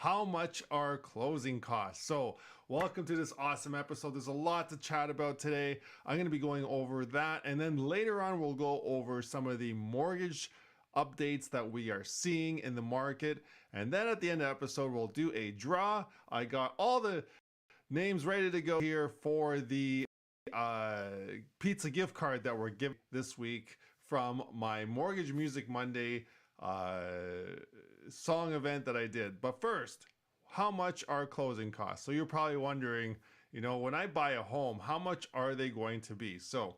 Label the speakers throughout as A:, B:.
A: how much are closing costs? So welcome to this awesome episode. There's a lot to chat about today. I'm going to be going over that, and then later on we'll go over some of the mortgage updates that we are seeing in the market, and then at the end of the episode we'll do a draw. I got all the names ready to go here for the pizza gift card that we're giving this week from my Mortgage Music Monday song event that I did. But first, how much are closing costs? So you're probably wondering, you know, when I buy a home, how much are they going to be? So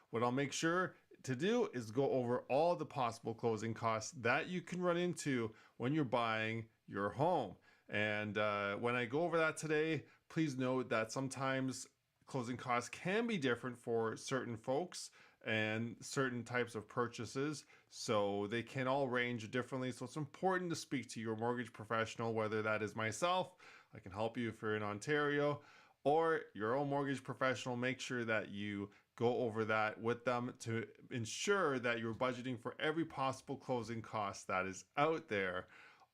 A: what I'll make sure to do is go over all the possible closing costs that you can run into when you're buying your home. And when I go over that today, please note that sometimes closing costs can be different for certain folks and certain types of purchases, so they can all range differently. So it's important to speak to your mortgage professional, whether that is myself, I can help you if you're in Ontario, or your own mortgage professional. Make sure that you go over that with them to ensure that you're budgeting for every possible closing cost that is out there.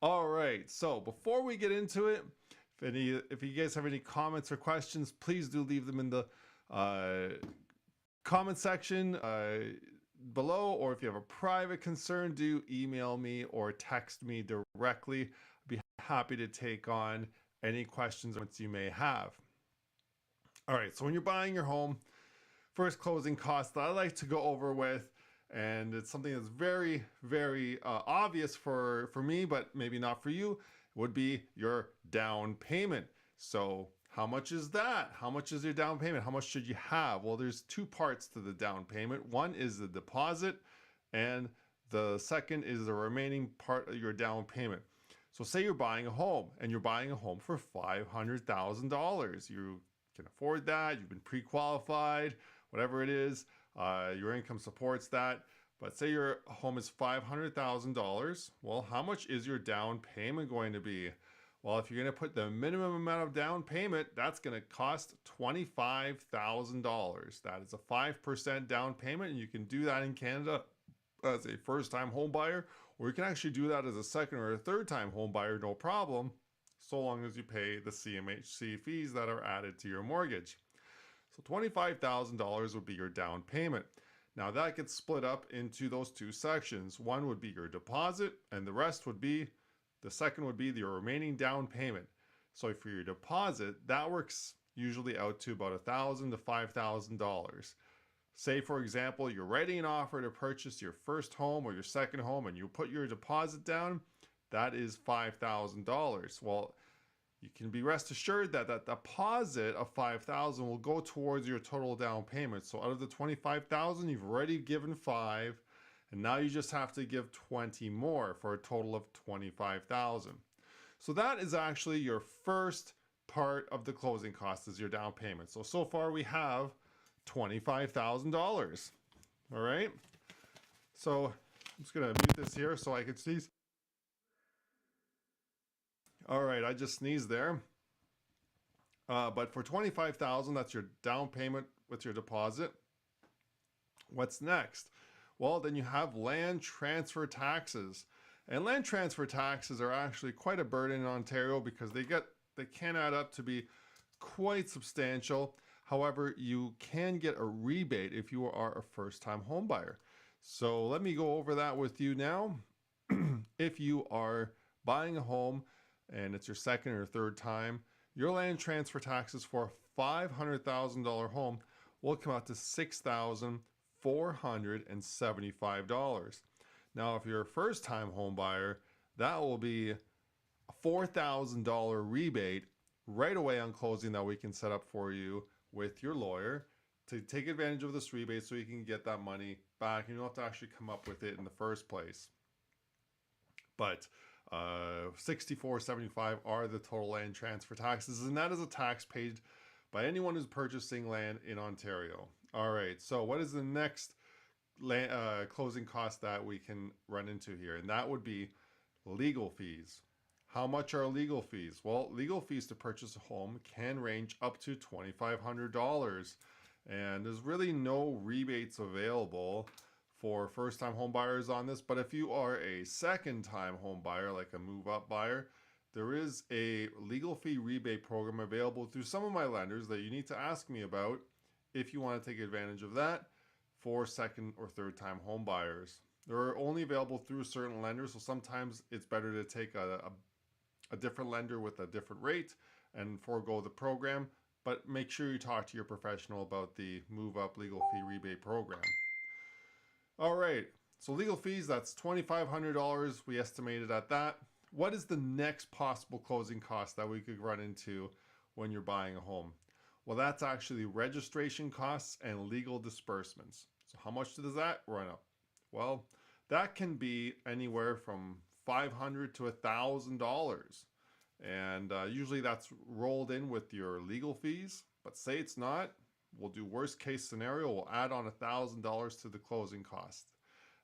A: All right, so before we get into it, if you guys have any comments or questions, please do leave them in the comment section below, or if you have a private concern, do email me or text me directly. I'd be happy to take on any questions you may have. All right, so when you're buying your home, first closing cost that I like to go over with, and it's something that's very, very obvious for me, but maybe not for you, would be your down payment. So how much is that? How much is your down payment? How much should you have? Well, there's two parts to the down payment. One is the deposit, and the second is the remaining part of your down payment. So say you're buying a home, and you're buying a home for $500,000. You can afford that. You've been pre-qualified, whatever it is. Your income supports that. But say your home is $500,000. Well, how much is your down payment going to be? Well, if you're going to put the minimum amount of down payment, that's going to cost $25,000. That is a 5% down payment, and you can do that in Canada as a first-time home buyer, or you can actually do that as a second or a third-time home buyer, no problem, so long as you pay the CMHC fees that are added to your mortgage. So $25,000 would be your down payment. Now that gets split up into those two sections. One would be your deposit, and the second would be your remaining down payment. So for your deposit, that works usually out to about $1,000 to $5,000. Say, for example, you're writing an offer to purchase your first home or your second home, and you put your deposit down, that is $5,000. Well, you can be rest assured that that deposit of $5,000 will go towards your total down payment. So out of the $25,000, you've already given $5,000, and now you just have to give $20,000 more for a total of $25,000. So that is actually your first part of the closing cost, is your down payment. So far we have $25,000. All right. So I'm just gonna mute this here so I can see. All right, I just sneezed there. But for $25,000, that's your down payment with your deposit. What's next? Well, then you have land transfer taxes. And land transfer taxes are actually quite a burden in Ontario because they can add up to be quite substantial. However, you can get a rebate if you are a first-time home buyer. So let me go over that with you now. If you are buying a home and it's your second or third time, your land transfer taxes for a $500,000 home will come out to $6,475. Now, if you're a first-time home buyer, that will be a $4,000 rebate right away on closing that we can set up for you with your lawyer to take advantage of this rebate so you can get that money back. You don't have to actually come up with it in the first place. But $6,475 are the total land transfer taxes, and that is a tax paid by anyone who's purchasing land in Ontario. All right, so what is the next closing cost that we can run into here? And that would be legal fees. How much are legal fees? Well, legal fees to purchase a home can range up to $2,500, and there's really no rebates available for first-time home buyers on this. But if you are a second-time home buyer, like a move-up buyer, there is a legal fee rebate program available through some of my lenders that you need to ask me about if you want to take advantage of that for second or third time home buyers. They're only available through certain lenders, so sometimes it's better to take a different lender with a different rate and forego the program, but make sure you talk to your professional about the Move Up legal fee rebate program. All right, so legal fees, that's $2,500. We estimated at that. What is the next possible closing cost that we could run into when you're buying a home? Well, that's actually registration costs and legal disbursements. So how much does that run up? Well, that can be anywhere from $500 to $1,000. And usually that's rolled in with your legal fees, but say it's not, we'll do worst case scenario, we'll add on $1,000 to the closing cost.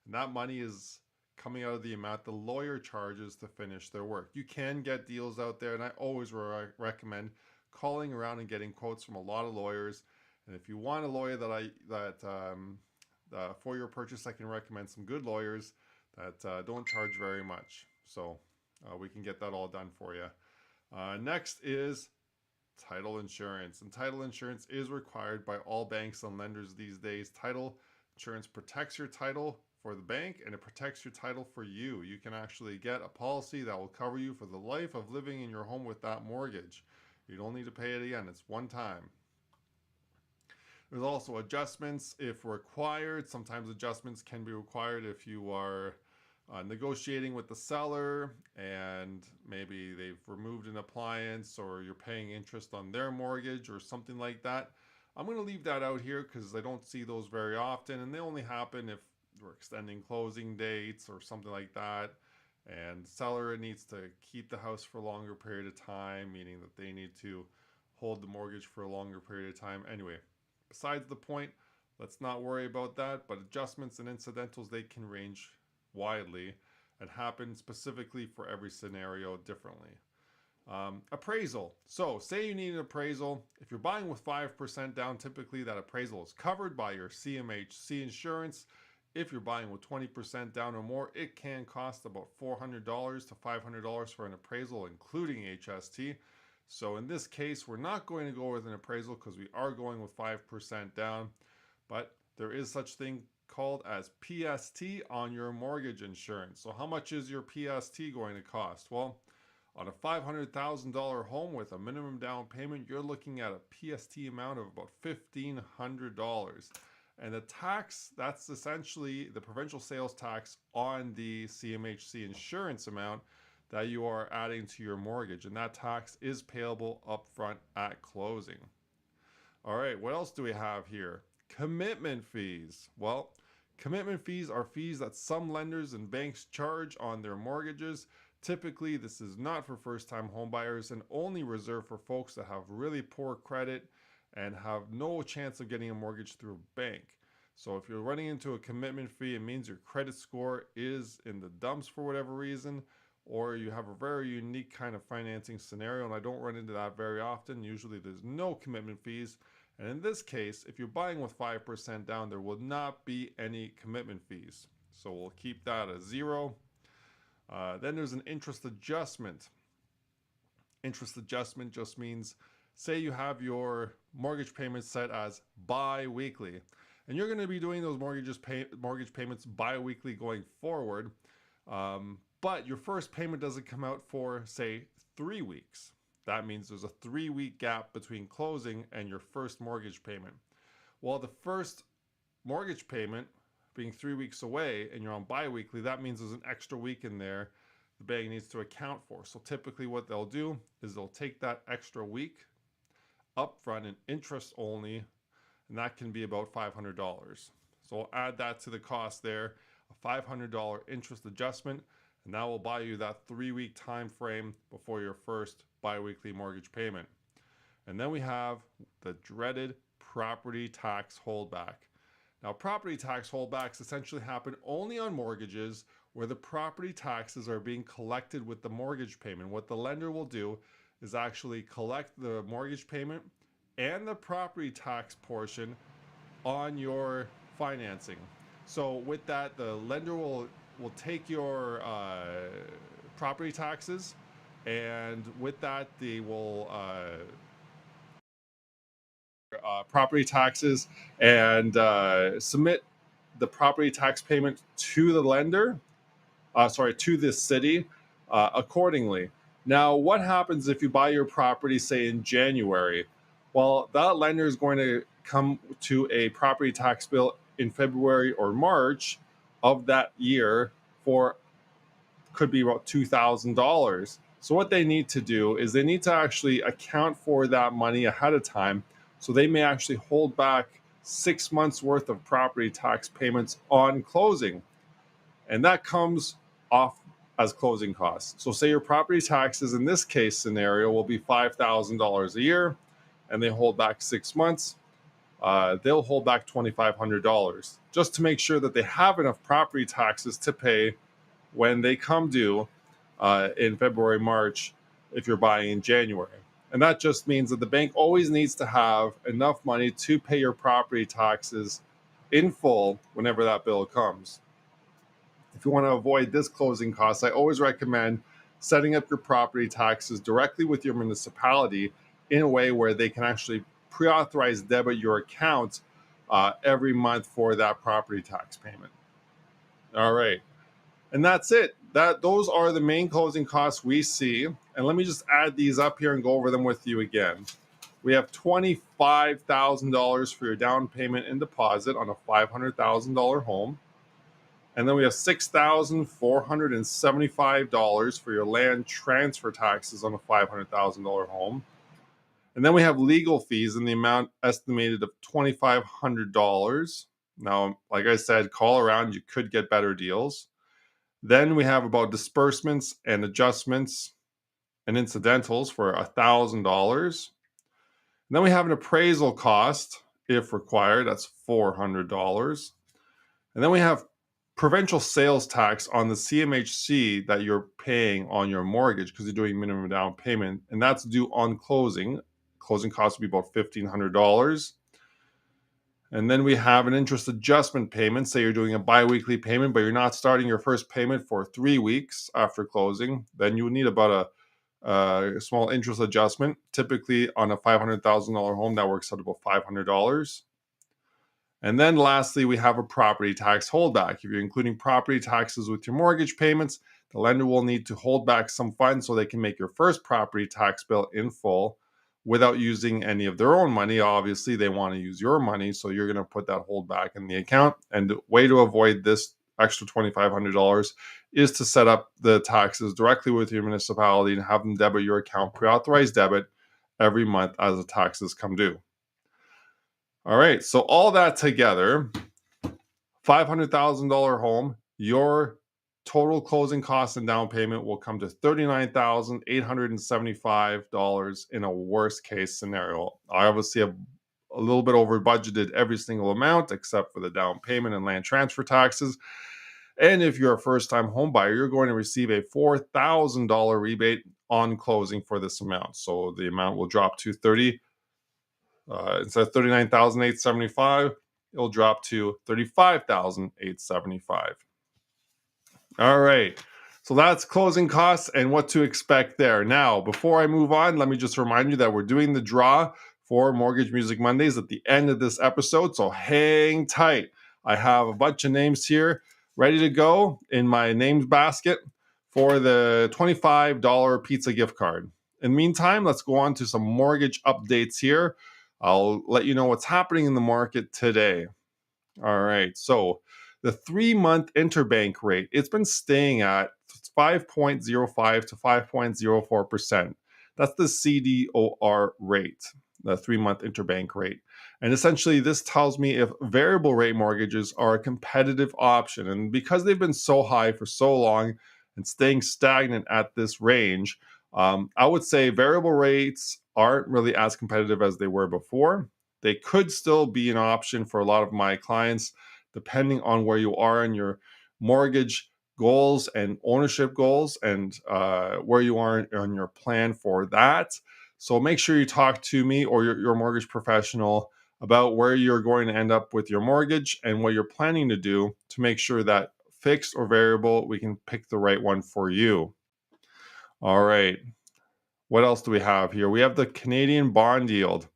A: And that money is coming out of the amount the lawyer charges to finish their work. You can get deals out there, and I always recommend calling around and getting quotes from a lot of lawyers. And if you want a lawyer for your purchase, I can recommend some good lawyers that don't charge very much. So we can get that all done for you. Next is title insurance. And title insurance is required by all banks and lenders these days. Title insurance protects your title for the bank, and it protects your title for you. You can actually get a policy that will cover you for the life of living in your home with that mortgage. You don't need to pay it again. It's one time. There's also adjustments if required. Sometimes adjustments can be required if you are negotiating with the seller and maybe they've removed an appliance or you're paying interest on their mortgage or something like that. I'm going to leave that out here because I don't see those very often, and they only happen if we're extending closing dates or something like that, and the seller needs to keep the house for a longer period of time, meaning that they need to hold the mortgage for a longer period of time. Anyway, besides the point, let's not worry about that, but adjustments and incidentals, they can range widely and happen specifically for every scenario differently. Appraisal. So say you need an appraisal. If you're buying with 5% down, typically that appraisal is covered by your 𝗪𝗡 insurance. If you're buying with 20% down or more, it can cost about $400 to $500 for an appraisal, including HST. So in this case, we're not going to go with an appraisal because we are going with 5% down, but there is such thing called as PST on your mortgage insurance. So how much is your PST going to cost? Well, on a $500,000 home with a minimum down payment, you're looking at a PST amount of about $1,500. And the tax, that's essentially the provincial sales tax on the 𝗪𝗡 insurance amount that you are adding to your mortgage. And that tax is payable upfront at closing. All right, what else do we have here? Commitment fees. Well, commitment fees are fees that some lenders and banks charge on their mortgages. Typically, this is not for first-time homebuyers and only reserved for folks that have really poor credit and have no chance of getting a mortgage through a bank. So if you're running into a commitment fee, it means your credit score is in the dumps for whatever reason, or you have a very unique kind of financing scenario, and I don't run into that very often. Usually there's no commitment fees. And in this case, if you're buying with 5% down, there will not be any commitment fees. So we'll keep that as 0. Then there's an interest adjustment. Interest adjustment just means, say you have your mortgage payments set as bi-weekly, and you're going to be doing those mortgage payments bi-weekly going forward, but your first payment doesn't come out for, say, 3 weeks. That means there's a 3-week gap between closing and your first mortgage payment. Well, the first mortgage payment being 3 weeks away and you're on bi-weekly, that means there's an extra week in there the bank needs to account for. So typically what they'll do is they'll take that extra week upfront and interest only, and that can be about $500. So I'll add that to the cost there, a $500 interest adjustment, and that will buy you that 3-week time frame before your first bi-weekly mortgage payment. And then we have the dreaded property tax holdback. Now, property tax holdbacks essentially happen only on mortgages where the property taxes are being collected with the mortgage payment. What the lender will do is actually collect the mortgage payment and the property tax portion on your financing. So with that, the lender will take your property taxes And with that, they will property taxes and submit the property tax payment to the lender, to the city accordingly. Now, what happens if you buy your property, say in January? Well, that lender is going to come to a property tax bill in February or March of that year for could be about $2,000. So what they need to do is they need to actually account for that money ahead of time. So they may actually hold back 6 months worth of property tax payments on closing. And that comes off as closing costs. So say your property taxes in this case scenario will be $5,000 a year and they hold back 6 months. They'll hold back $2,500 just to make sure that they have enough property taxes to pay when they come due in February, March, if you're buying in January. And that just means that the bank always needs to have enough money to pay your property taxes in full whenever that bill comes. If you want to avoid this closing cost, I always recommend setting up your property taxes directly with your municipality in a way where they can actually pre-authorize debit your account every month for that property tax payment. All right. And that's it. Those are the main closing costs we see. And let me just add these up here and go over them with you again. We have $25,000 for your down payment and deposit on a $500,000 home. And then we have $6,475 for your land transfer taxes on a $500,000 home. And then we have legal fees in the amount estimated of $2,500. Now, like I said, call around. You could get better deals. Then we have about disbursements and adjustments and incidentals for $1,000. Then we have an appraisal cost, if required, that's $400. And then we have provincial sales tax on the CMHC that you're paying on your mortgage because you're doing minimum down payment, and that's due on closing. Closing costs will be about $1,500. And then we have an interest adjustment payment. Say you're doing a biweekly payment, but you're not starting your first payment for 3 weeks after closing. Then you would need about a small interest adjustment. Typically on a $500,000 home, that works out about $500. And then lastly, we have a property tax holdback. If you're including property taxes with your mortgage payments, the lender will need to hold back some funds so they can make your first property tax bill in full without using any of their own money. Obviously, they want to use your money, so you're going to put that hold back in the account. And the way to avoid this extra $2,500 is to set up the taxes directly with your municipality and have them debit your account, pre-authorized debit every month as the taxes come due. All right, so all that together, $500,000 home, your total closing costs and down payment will come to $39,875 in a worst case scenario. I obviously have a little bit over budgeted every single amount except for the down payment and land transfer taxes. And if you're a first-time home buyer, you're going to receive a $4,000 rebate on closing for this amount. So the amount will drop to instead of $39,875, it'll drop to $35,875. All right. So that's closing costs and what to expect there. Now, before I move on, let me just remind you that we're doing the draw for Mortgage Music Mondays at the end of this episode. So hang tight. I have a bunch of names here ready to go in my names basket for the $25 pizza gift card. In the meantime, let's go on to some mortgage updates here. I'll let you know what's happening in the market today. All right. So the 3-month interbank rate, it's been staying at 5.05 to 5.04%. That's the CDOR rate, the 3-month interbank rate. And essentially, this tells me if variable rate mortgages are a competitive option. And because they've been so high for so long and staying stagnant at this range, I would say variable rates aren't really as competitive as they were before. They could still be an option for a lot of my clients, depending on where you are in your mortgage goals and ownership goals and where you are on your plan for that. So make sure you talk to me or your mortgage professional about where you're going to end up with your mortgage and what you're planning to do to make sure that fixed or variable, we can pick the right one for you. All right. What else do we have here? We have the Canadian bond yield.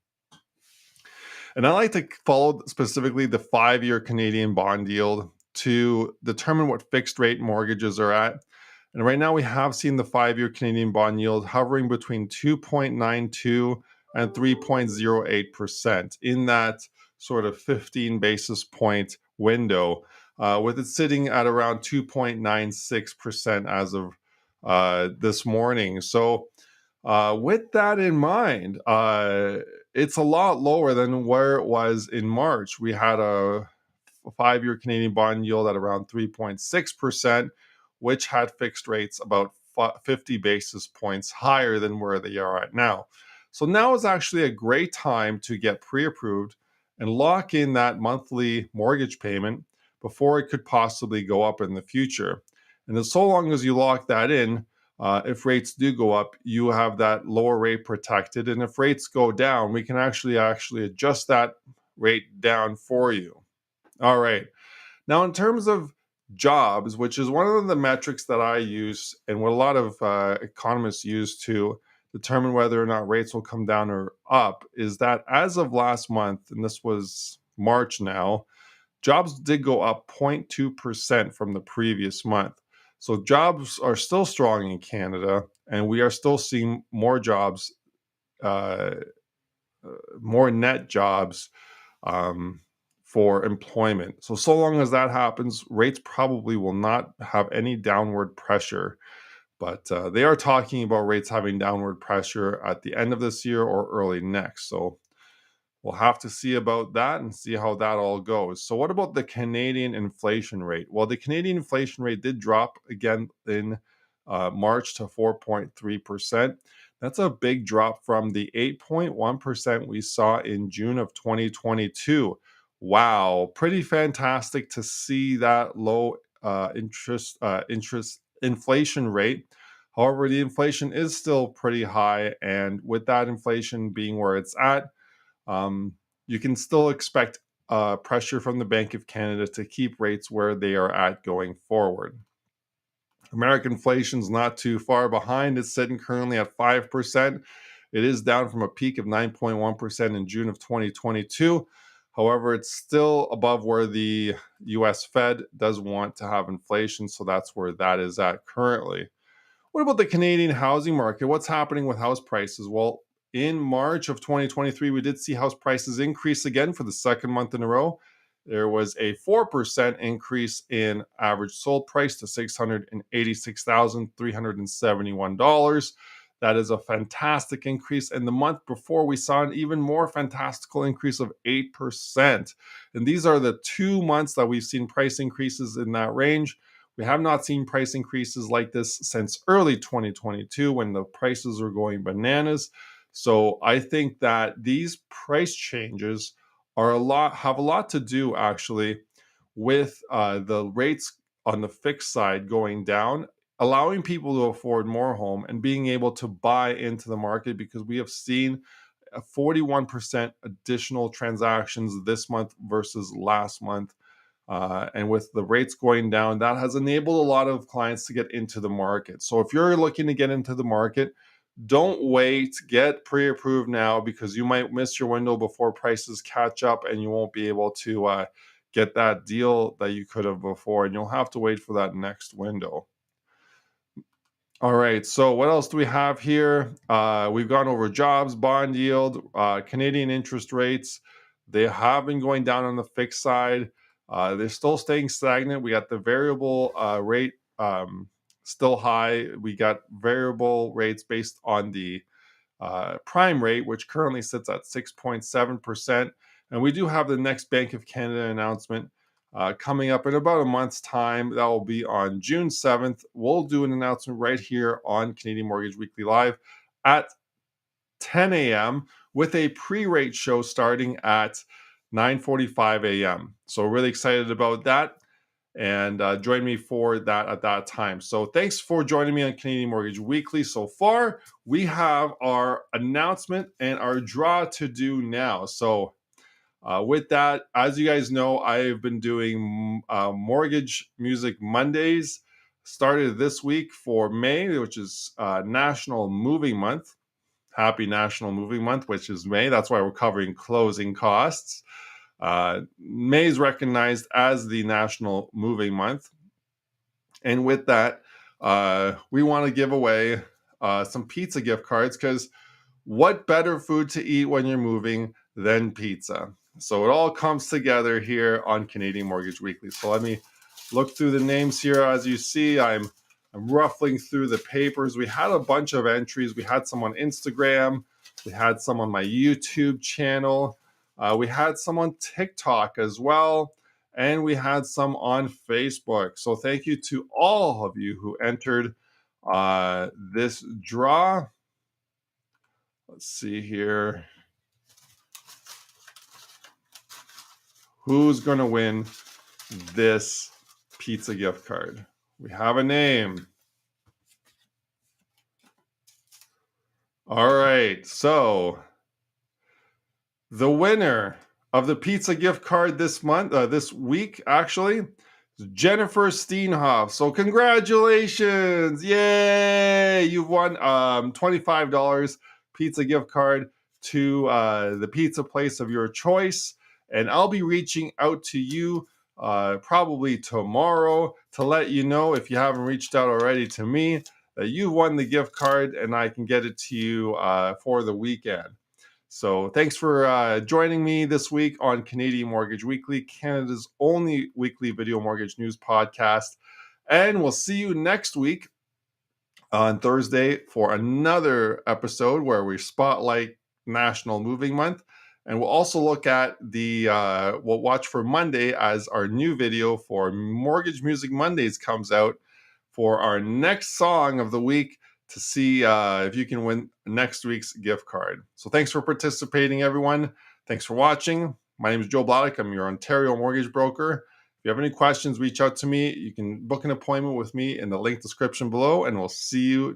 A: And I like to follow specifically the 5-year Canadian bond yield to determine what fixed rate mortgages are at. And right now we have seen the 5-year Canadian bond yield hovering between 2.92 and 3.08% in that sort of 15 basis point window, with it sitting at around 2.96% as of this morning. So with that in mind, it's a lot lower than where it was in March. We had a 5-year Canadian bond yield at around 3.6%, which had fixed rates about 50 basis points higher than where they are at now. So now is actually a great time to get pre-approved and lock in that monthly mortgage payment before it could possibly go up in the future. And as so long as you lock that in, if rates do go up, you have that lower rate protected. And if rates go down, we can actually adjust that rate down for you. All right. Now, in terms of jobs, which is one of the metrics that I use and what a lot of economists use to determine whether or not rates will come down or up, is that as of last month, and this was March now, jobs did go up 0.2% from the previous month. So jobs are still strong in Canada, and we are still seeing more jobs, uh, more net jobs for employment. So long as that happens, rates probably will not have any downward pressure. But they are talking about rates having downward pressure at the end of this year or early next. So we'll have to see about that and see how that all goes. So what about the Canadian inflation rate? Well, the Canadian inflation rate did drop again in March to 4.3%. That's a big drop from the 8.1% we saw in June of 2022. Wow, pretty fantastic to see that low interest inflation rate. However, the inflation is still pretty high, and with that inflation being where it's at, you can still expect pressure from the Bank of Canada to keep rates where they are at going forward. American inflation is not too far behind. It's sitting currently at 5%. It is down from a peak of 9.1% in June of 2022. However, it's still above where the US Fed does want to have inflation. So that's where that is at currently. What about the Canadian housing market? What's happening with house prices? Well, in March of 2023, we did see house prices increase again for the second month in a row. There was a 4% increase in average sold price to $686,371. That is a fantastic increase. And the month before, we saw an even more fantastical increase of 8%. And these are the 2 months that we've seen price increases in that range. We have not seen price increases like this since early 2022 when the prices were going bananas. So I think that these price changes have a lot to do actually with the rates on the fixed side going down, allowing people to afford more home and being able to buy into the market, because we have seen a 41% additional transactions this month versus last month. And with the rates going down, that has enabled a lot of clients to get into the market. So if you're looking to get into the market, don't wait, get pre-approved now, because you might miss your window before prices catch up and you won't be able to get that deal that you could have before, and you'll have to wait for that next window. All right, so what else do we have here? We've gone over jobs, bond yield, Canadian interest rates. They have been going down on the fixed side. They're still staying stagnant. We got the variable rate still high. We got variable rates based on the prime rate, which currently sits at 6.7%. And we do have the next Bank of Canada announcement coming up in about a month's time. That will be on June 7th. We'll do an announcement right here on Canadian Mortgage Weekly Live at 10 a.m. with a pre-rate show starting at 9:45 a.m. So really excited about that. And join me for that at that time. So thanks for joining me on Canadian Mortgage Weekly. So far, we have our announcement and our draw to do now. So with that, as you guys know, I've been doing Mortgage Music Mondays. started this week for May, which is National Moving Month. Happy National Moving Month, which is May. That's why we're covering closing costs. May is recognized as the National Moving Month. And with that, we want to give away some pizza gift cards, because what better food to eat when you're moving than pizza? So it all comes together here on Canadian Mortgage Weekly. So let me look through the names here. As you see, I'm ruffling through the papers. We had a bunch of entries. We had some on Instagram. We had some on my YouTube channel. We had some on TikTok as well. And we had some on Facebook. So thank you to all of you who entered this draw. Let's see here. Who's going to win this pizza gift card? We have a name. All right. So the winner of the pizza gift card this week, actually, is Jennifer Steenhoff. So congratulations. Yay. You've won $25 pizza gift card to the pizza place of your choice. And I'll be reaching out to you probably tomorrow to let you know, if you haven't reached out already to me, that you won the gift card and I can get it to you for the weekend. So thanks for joining me this week on Canadian Mortgage Weekly, Canada's only weekly video mortgage news podcast. And we'll see you next week on Thursday for another episode where we spotlight National Moving Month. And we'll also look at we'll watch for Monday as our new video for Mortgage Music Mondays comes out for our next song of the week to see if you can win next week's gift card. So thanks for participating, everyone. Thanks for watching. My name is 𝗪𝗠𝗪𝗏. I'm your Ontario mortgage broker. If you have any questions, reach out to me. You can book an appointment with me in the link description below, and we'll see you